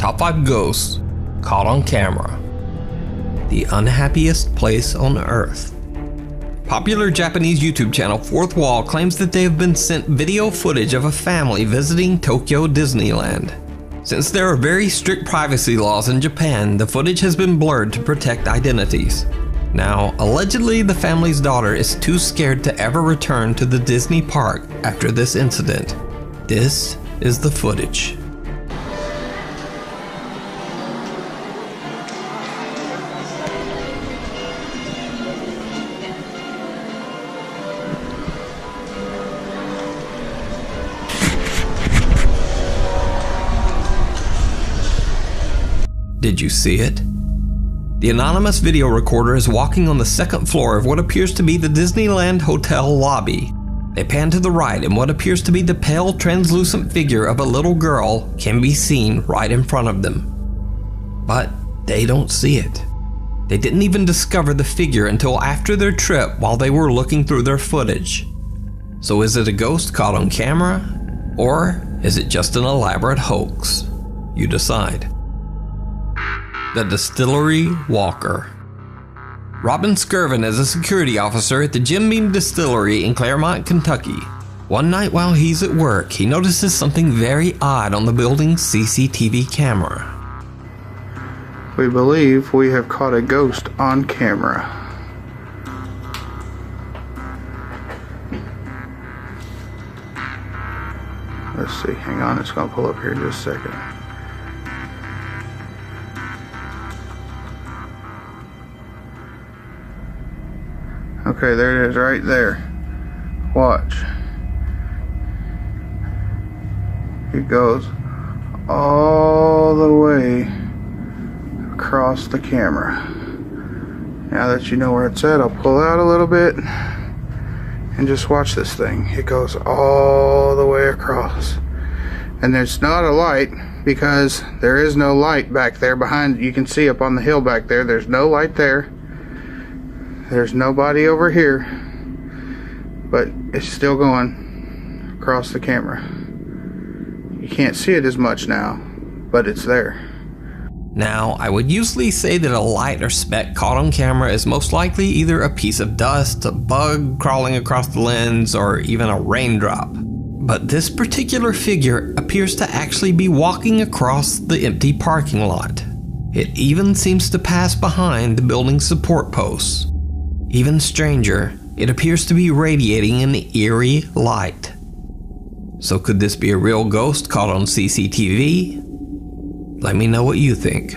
Top 5 Ghosts Caught on Camera. The unhappiest place on Earth. Popular Japanese YouTube channel Fourth Wall claims that they have been sent video footage of a family visiting Tokyo Disneyland. Since there are very strict privacy laws in Japan, the footage has been blurred to protect identities. Now, allegedly the family's daughter is too scared to ever return to the Disney park after this incident. This is the footage. Did you see it? The anonymous video recorder is walking on the second floor of what appears to be the Disneyland Hotel lobby. They pan to the right and what appears to be the pale, translucent figure of a little girl can be seen right in front of them. But they don't see it. They didn't even discover the figure until after their trip while they were looking through their footage. So is it a ghost caught on camera? Or is it just an elaborate hoax? You decide. The Distillery Walker. Robin Skirvin is a security officer at the Jim Beam Distillery in Claremont, Kentucky. One night while he's at work, he notices something very odd on the building's CCTV camera. We believe we have caught a ghost on camera. Let's see, hang on, it's gonna pull up here in just a second. Okay, there it is right there. Watch. It goes all the way across the camera. Now that you know where it's at, I'll pull out a little bit and just watch this thing. It goes all the way across. And there's not a light because there is no light back there behind. You can see up on the hill back there, there's no light there. There's nobody over here, but it's still going across the camera. You can't see it as much now, but it's there. Now, I would usually say that a light or speck caught on camera is most likely either a piece of dust, a bug crawling across the lens, or even a raindrop. But this particular figure appears to actually be walking across the empty parking lot. It even seems to pass behind the building's support posts. Even stranger, it appears to be radiating an eerie light. So could this be a real ghost caught on CCTV? Let me know what you think.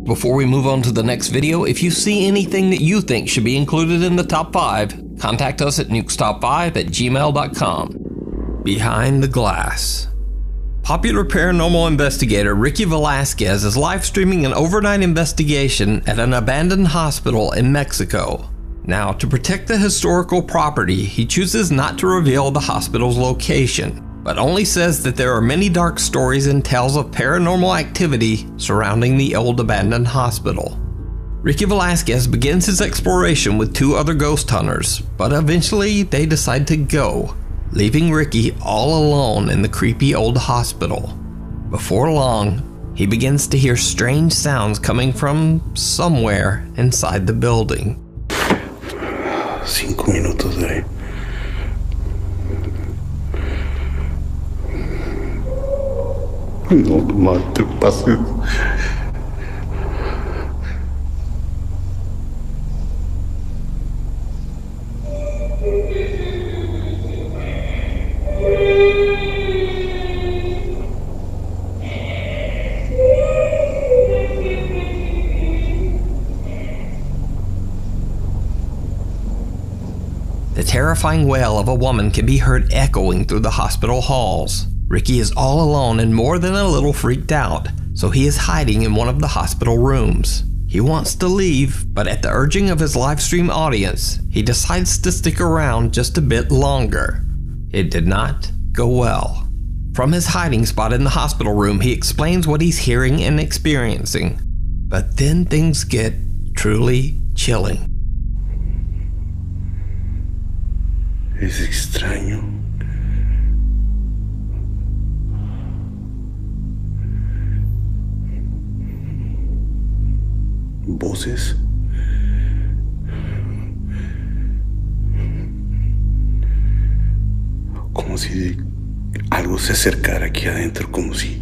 Before we move on to the next video, if you see anything that you think should be included in the top 5, contact us at nukestop5@gmail.com. Behind the Glass. Popular paranormal investigator Ricky Velasquez is live streaming an overnight investigation at an abandoned hospital in Mexico. Now, to protect the historical property, he chooses not to reveal the hospital's location, but only says that there are many dark stories and tales of paranormal activity surrounding the old abandoned hospital. Ricky Velasquez begins his exploration with 2 other ghost hunters, but eventually they decide to go, leaving Ricky all alone in the creepy old hospital. Before long, he begins to hear strange sounds coming from somewhere inside the building. 5 minutos de ahí. No más te pases. The terrifying wail of a woman can be heard echoing through the hospital halls. Ricky is all alone and more than a little freaked out, so he is hiding in one of the hospital rooms. He wants to leave, but at the urging of his livestream audience, he decides to stick around just a bit longer. It did not go well. From his hiding spot in the hospital room, he explains what he's hearing and experiencing. But then things get truly chilling. Es extraño. voces. Como si algo se acercara aquí adentro, como si...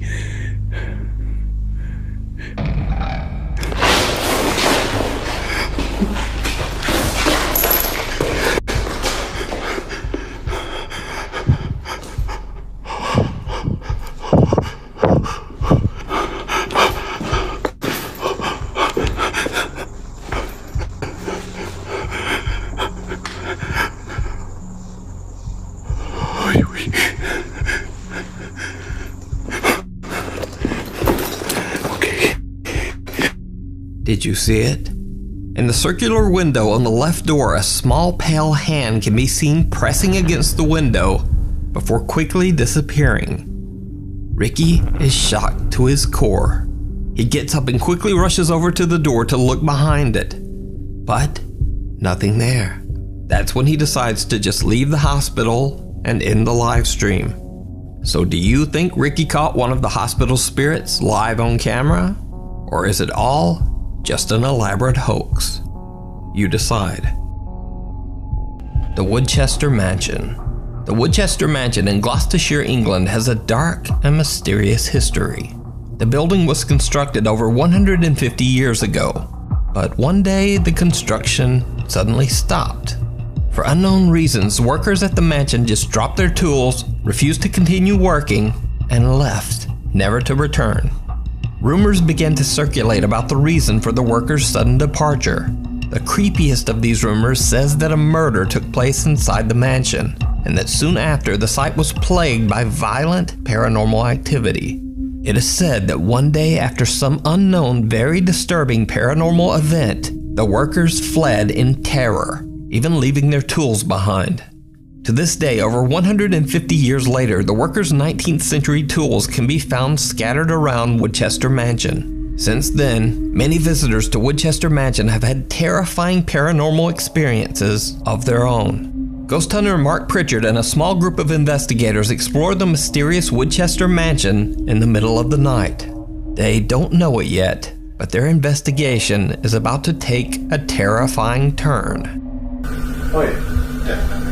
Did you see it? In the circular window on the left door, a small pale hand can be seen pressing against the window before quickly disappearing. Ricky is shocked to his core. He gets up and quickly rushes over to the door to look behind it. But nothing there. That's when he decides to just leave the hospital and end the live stream. So do you think Ricky caught one of the hospital spirits live on camera? Or is it all just an elaborate hoax? You decide. The Woodchester Mansion. The Woodchester Mansion in Gloucestershire, England has a dark and mysterious history. The building was constructed over 150 years ago, but one day the construction suddenly stopped. For unknown reasons, workers at the mansion just dropped their tools, refused to continue working, and left, never to return. Rumors began to circulate about the reason for the workers' sudden departure. The creepiest of these rumors says that a murder took place inside the mansion, and that soon after the site was plagued by violent paranormal activity. It is said that one day after some unknown, very disturbing paranormal event, the workers fled in terror, even leaving their tools behind. To this day, over 150 years later, the workers' 19th century tools can be found scattered around Woodchester Mansion. Since then, many visitors to Woodchester Mansion have had terrifying paranormal experiences of their own. Ghost hunter Mark Pritchard and a small group of investigators explored the mysterious Woodchester Mansion in the middle of the night. They don't know it yet, but their investigation is about to take a terrifying turn. Oh yeah.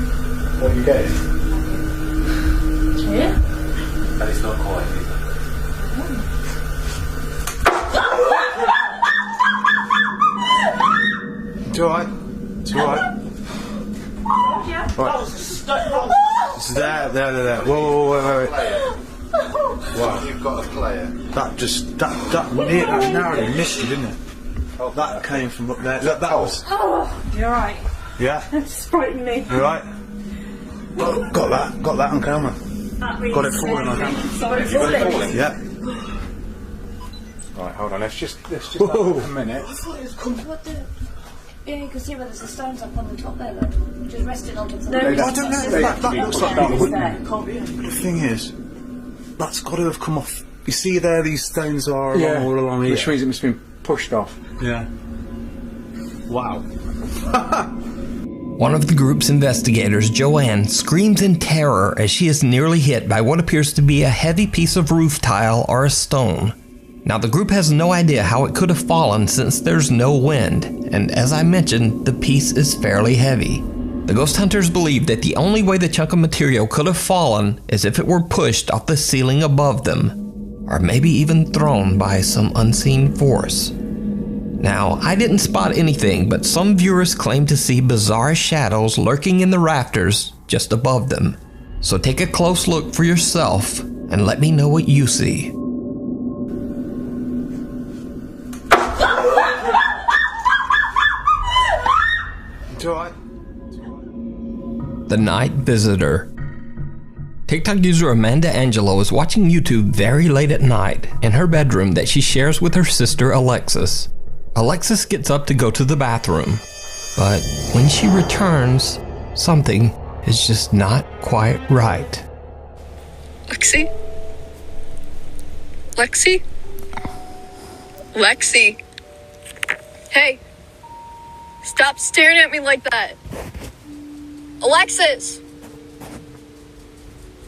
What are you getting? Yeah? And it's not quiet either. It's alright. It's alright. Right. It's there. Whoa, wait. Wow. You've got a player. That narrowly missed you, didn't it? Oh, that came from up there. That was. Oh, you're right. Yeah? That's frightened me. You alright? Got that on camera. Really got it falling on camera. Sorry, falling? Yeah. Right, hold on. Let's just have a minute. I thought it was coming. What the? Yeah, you can see where there's the stones up on the top there, though. Just resting on top of the No, I don't know. That looks like that would. there. Can't be. The thing is, that's got to have come off. You see there, these stones are all along here. Which means it must have been pushed off. Yeah. Wow. One of the group's investigators, Joanne, screams in terror as she is nearly hit by what appears to be a heavy piece of roof tile or a stone. Now, the group has no idea how it could have fallen since there's no wind, and as I mentioned, the piece is fairly heavy. The ghost hunters believe that the only way the chunk of material could have fallen is if it were pushed off the ceiling above them, or maybe even thrown by some unseen force. Now, I didn't spot anything, but some viewers claim to see bizarre shadows lurking in the rafters just above them. So take a close look for yourself and let me know what you see. It's alright. The Night Visitor. TikTok user Amanda Angelo is watching YouTube very late at night in her bedroom that she shares with her sister Alexis. Alexis gets up to go to the bathroom, but when she returns, something is just not quite right. Lexi? Lexi? Lexi? Hey! Stop staring at me like that! Alexis!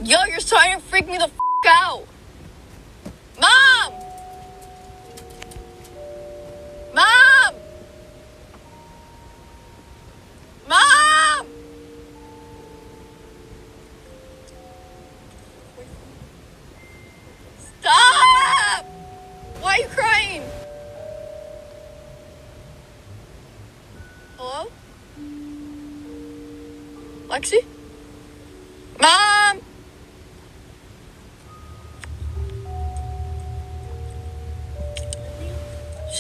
Yo, you're starting to freak me the f*** out! Mom! Mom!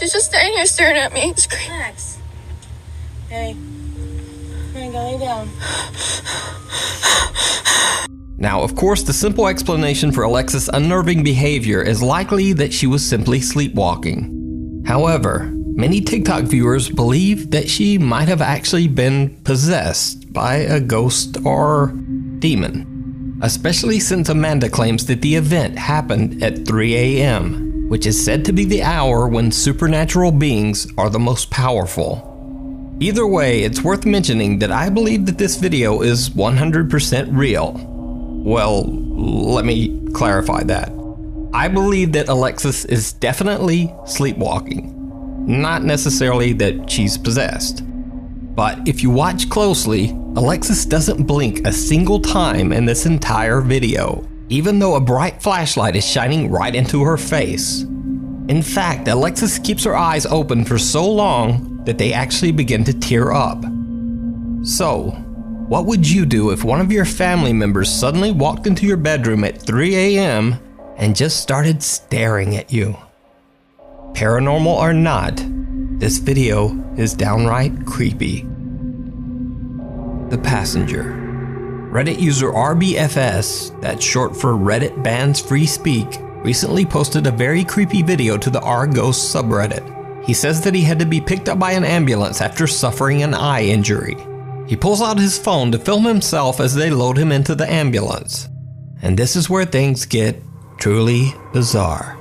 She's just standing here staring at me, screaming. Relax. Hey. Here, go lay down. Now, of course, the simple explanation for Alexis' unnerving behavior is likely that she was simply sleepwalking. However, many TikTok viewers believe that she might have actually been possessed by a ghost or demon, especially since Amanda claims that the event happened at 3 a.m., which is said to be the hour when supernatural beings are the most powerful. Either way, it's worth mentioning that I believe that this video is 100% real. Well, let me clarify that. I believe that Alexis is definitely sleepwalking, not necessarily that she's possessed. But if you watch closely, Alexis doesn't blink a single time in this entire video, even though a bright flashlight is shining right into her face. In fact, Alexis keeps her eyes open for so long that they actually begin to tear up. So, what would you do if one of your family members suddenly walked into your bedroom at 3 a.m. and just started staring at you? Paranormal or not, this video is downright creepy. The Passenger. Reddit user RBFS, that's short for Reddit Bans Free Speak, recently posted a very creepy video to the r/ghost subreddit. He says that he had to be picked up by an ambulance after suffering an eye injury. He pulls out his phone to film himself as they load him into the ambulance. And this is where things get truly bizarre.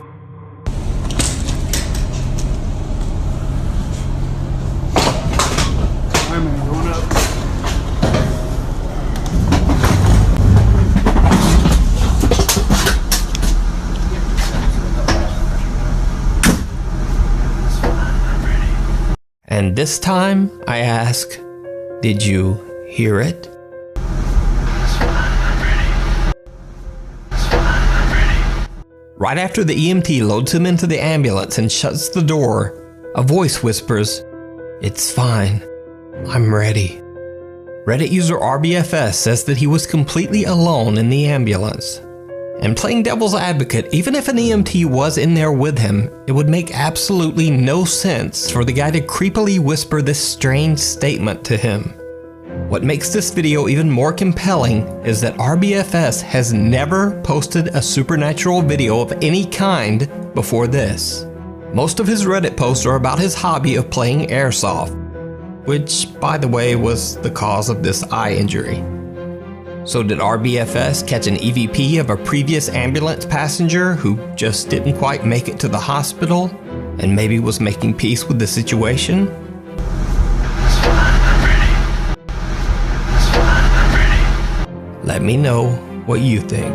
And this time, I ask, did you hear it? Right after the EMT loads him into the ambulance and shuts the door, a voice whispers, "It's fine, I'm ready." Reddit user RBFS says that he was completely alone in the ambulance. And playing devil's advocate, even if an EMT was in there with him, it would make absolutely no sense for the guy to creepily whisper this strange statement to him. What makes this video even more compelling is that RBFS has never posted a supernatural video of any kind before this. Most of his Reddit posts are about his hobby of playing airsoft, which, by the way, was the cause of this eye injury. So did RBFS catch an EVP of a previous ambulance passenger who just didn't quite make it to the hospital and maybe was making peace with the situation? Let me know what you think.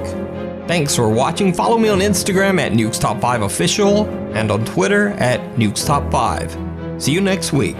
Thanks for watching. Follow me on Instagram at NukesTop5Official and on Twitter at NukesTop5. See you next week.